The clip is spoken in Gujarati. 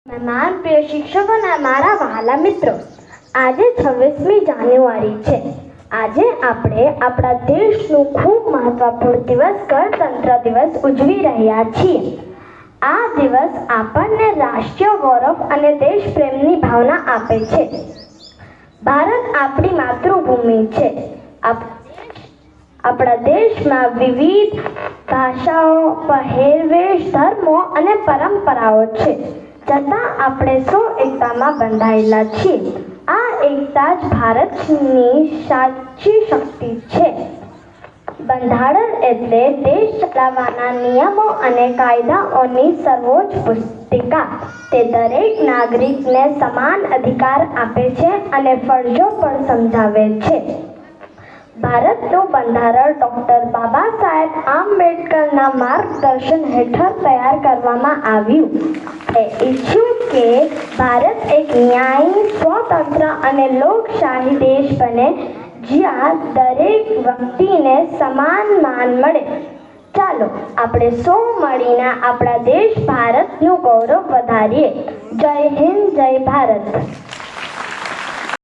મહેમાન પ્રિય શિક્ષકો અને મારા વહાલા મિત્રો, આજે 26મી જાન્યુઆરી છે. આજે આપણે આપણા દેશનું ખૂબ મહત્વપૂર્ણ દિવસ ગણતંત્ર દિવસ ઉજવી રહ્યા છીએ. આ દિવસ આપણને રાષ્ટ્રીય ગૌરવ અને દેશપ્રેમની ભાવના આપે છે. ભારત આપણી માતૃભૂમિ છે. આપણા દેશમાં વિવિધ ભાષાઓ, પહેરવેશ, ધર્મો અને પરંપરાઓ છે, છતાં આપણે સૌ એકતામાં બંધાયેલા છીએ. આ એકતા જ ભારતની સાચી શક્તિ છે. બંધારણ એટલે દેશ ચલાવવાના નિયમો અને કાયદાઓની સર્વોચ્ચ પુસ્તિકા. તે દરેક નાગરિકને સમાન અધિકાર આપે છે અને ફરજો પણ સમજાવે છે. ભારતનું બંધારણ ડૉક્ટર બાબા સાહેબ આંબેડકરના માર્ગદર્શન હેઠળ તૈયાર કરવામાં આવ્યું. એ ઈચ્છ્યું કે ભારત એક ન્યાયી, સ્વતંત્ર અને લોકશાહી દેશ બને, જ્યાં દરેક વ્યક્તિને સમાન માન મળે. ચાલો આપણે સૌ મળીને આપણા દેશ ભારતનું ગૌરવ વધારીએ. જય હિન્દ, જય ભારત.